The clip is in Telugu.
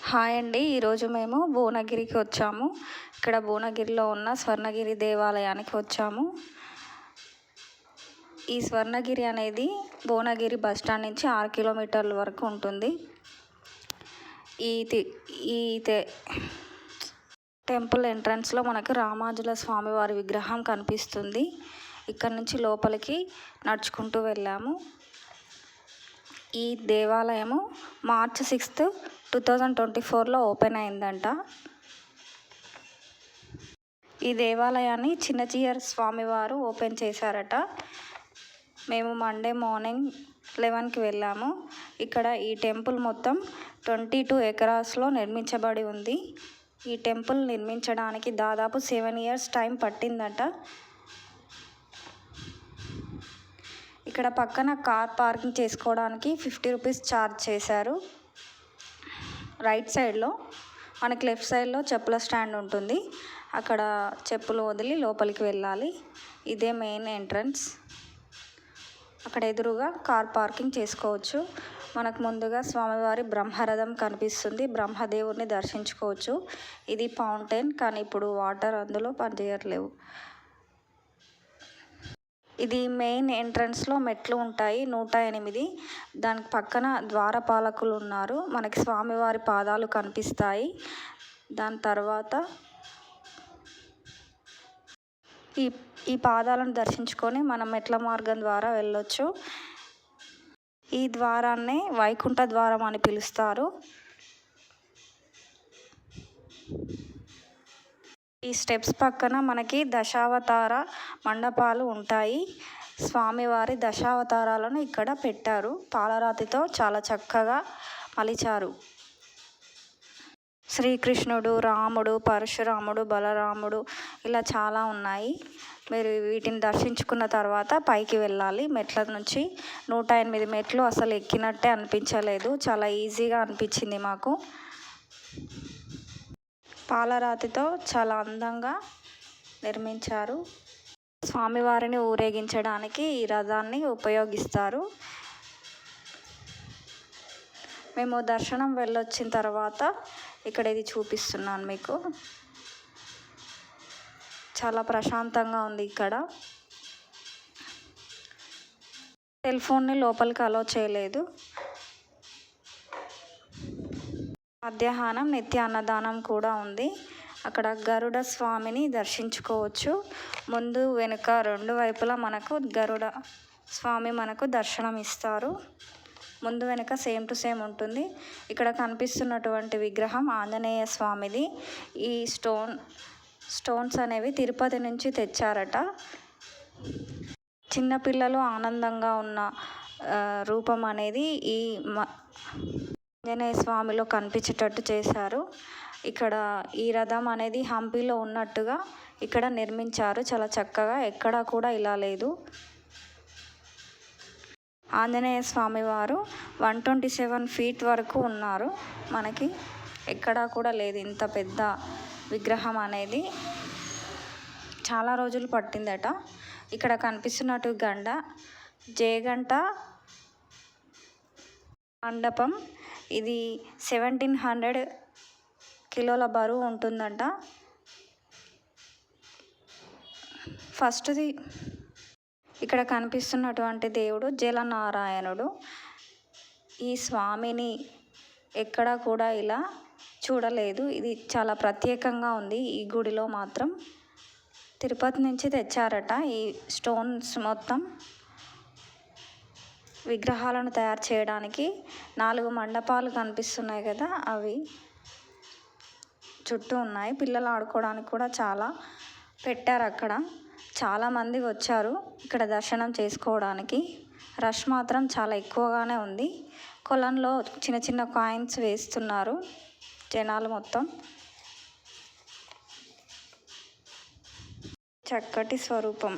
హాయ్ అండి. ఈరోజు మేము భువనగిరికి వచ్చాము. ఇక్కడ భువనగిరిలో ఉన్న స్వర్ణగిరి దేవాలయానికి వచ్చాము. ఈ స్వర్ణగిరి అనేది భువనగిరి బస్టాండ్ నుంచి 6 కిలోమీటర్ల వరకు ఉంటుంది. ఈ టెంపుల్ ఎంట్రన్స్లో మనకు రామానుజుల స్వామివారి విగ్రహం కనిపిస్తుంది. ఇక్కడ నుంచి లోపలికి నడుచుకుంటూ వెళ్ళాము. ఈ దేవాలయము March 6, 2024లో ఓపెన్ అయిందంట. ఈ దేవాలయాన్ని చిన్నజీయర్ స్వామివారు ఓపెన్ చేశారట. మేము మండే మార్నింగ్ 11కి వెళ్ళాము. ఇక్కడ ఈ టెంపుల్ మొత్తం 22 ఎకరాస్లో నిర్మించబడి ఉంది. ఈ టెంపుల్ నిర్మించడానికి దాదాపు 7 years టైం పట్టిందట. ఇక్కడ పక్కన కార్ పార్కింగ్ చేసుకోవడానికి 50 రూపీస్ ఛార్జ్ చేశారు. రైట్ సైడ్లో మనకి లెఫ్ట్ సైడ్లో చెప్పుల స్టాండ్ ఉంటుంది. అక్కడ చెప్పులు వదిలి లోపలికి వెళ్ళాలి. ఇదే మెయిన్ ఎంట్రన్స్. అక్కడ ఎదురుగా కార్ పార్కింగ్ చేసుకోవచ్చు. మనకు ముందుగా స్వామివారి బ్రహ్మరథం కనిపిస్తుంది. బ్రహ్మదేవుడిని దర్శించుకోవచ్చు. ఇది ఫౌంటైన్, కానీ ఇప్పుడు వాటర్ అందులో పనిచేయట్లేవు. ఇది మెయిన్ ఎంట్రన్స్లో మెట్లు ఉంటాయి 108. దానికి పక్కన ద్వారపాలకులు ఉన్నారు. మనకి స్వామివారి పాదాలు కనిపిస్తాయి. దాని తర్వాత ఈ పాదాలను దర్శించుకొని మనం మెట్ల మార్గం ద్వారా వెళ్ళొచ్చు. ఈ ద్వారాన్నే వైకుంఠ ద్వారం అని పిలుస్తారు. ఈ స్టెప్స్ పక్కన మనకి దశావతార మండపాలు ఉంటాయి. స్వామివారి దశావతారాలను ఇక్కడ పెట్టారు. పాలరాతితో చాలా చక్కగా మలిచారు. శ్రీకృష్ణుడు, రాముడు, పరశురాముడు, బలరాముడు ఇలా చాలా ఉన్నాయి. మీరు వీటిని దర్శించుకున్న తర్వాత పైకి వెళ్ళాలి. మెట్ల నుంచి 108 మెట్లు అసలు ఎక్కినట్టే అనిపించలేదు. చాలా ఈజీగా అనిపించింది మాకు. పాలరాతితో చాలా అందంగా నిర్మించారు. స్వామివారిని ఊరేగించడానికి ఈ రథాన్ని ఉపయోగిస్తారు. మేము దర్శనం వెళ్ళొచ్చిన తర్వాత ఇక్కడ ఇది చూపిస్తున్నాను మీకు. చాలా ప్రశాంతంగా ఉంది ఇక్కడ. సెల్ ఫోన్ని లోపలికి అలో చేయలేదు. మధ్యాహ్నం నిత్య అన్నదానం కూడా ఉంది. అక్కడ గరుడ స్వామిని దర్శించుకోవచ్చు. ముందు వెనుక 2 వైపులా మనకు గరుడ స్వామి మనకు దర్శనం ఇస్తారు. ముందు వెనుక సేమ్ టు సేమ్ ఉంటుంది. ఇక్కడ కనిపిస్తున్నటువంటి విగ్రహం ఆంజనేయ స్వామిది. ఈ స్టోన్స్ అనేవి తిరుపతి నుంచి తెచ్చారట. చిన్నపిల్లలు ఆనందంగా ఉన్న రూపం అనేది ఈ ఆంజనేయ స్వామిలో కనిపించేటట్టు చేశారు. ఇక్కడ ఈ రథం అనేది హంపీలో ఉన్నట్టుగా ఇక్కడ నిర్మించారు. చాలా చక్కగా, ఎక్కడా కూడా ఇలా లేదు. ఆంజనేయ స్వామి వారు 127 feet వరకు ఉన్నారు. మనకి ఎక్కడా కూడా లేదు ఇంత పెద్ద విగ్రహం అనేది. చాలా రోజులు పట్టిందట. ఇక్కడ కనిపిస్తున్నట్టు జయగంట మండపం. ఇది 1700 కిలోల బరువు ఉంటుందంట. ఫస్ట్ది ఇక్కడ కనిపిస్తున్నటువంటి దేవుడు జలనారాయణుడు. ఈ స్వామిని ఎక్కడా కూడా ఇలా చూడలేదు. ఇది చాలా ప్రత్యేకంగా ఉంది. ఈ గుడిలో మాత్రం తిరుపతి నుంచి తెచ్చారట. ఈ స్టోన్స్ మొత్తం విగ్రహాలను తయారు చేయడానికి 4 మండపాలు కనిపిస్తున్నాయి కదా, అవి చుట్టూ ఉన్నాయి. పిల్లలు ఆడుకోవడానికి కూడా చాలా పెట్టారు. అక్కడ చాలామంది వచ్చారు ఇక్కడ దర్శనం చేసుకోవడానికి. రష్ మాత్రం చాలా ఎక్కువగానే ఉంది. కొలంలో చిన్న చిన్న కాయిన్స్ వేస్తున్నారు జనాలు మొత్తం. చక్కటి స్వరూపం.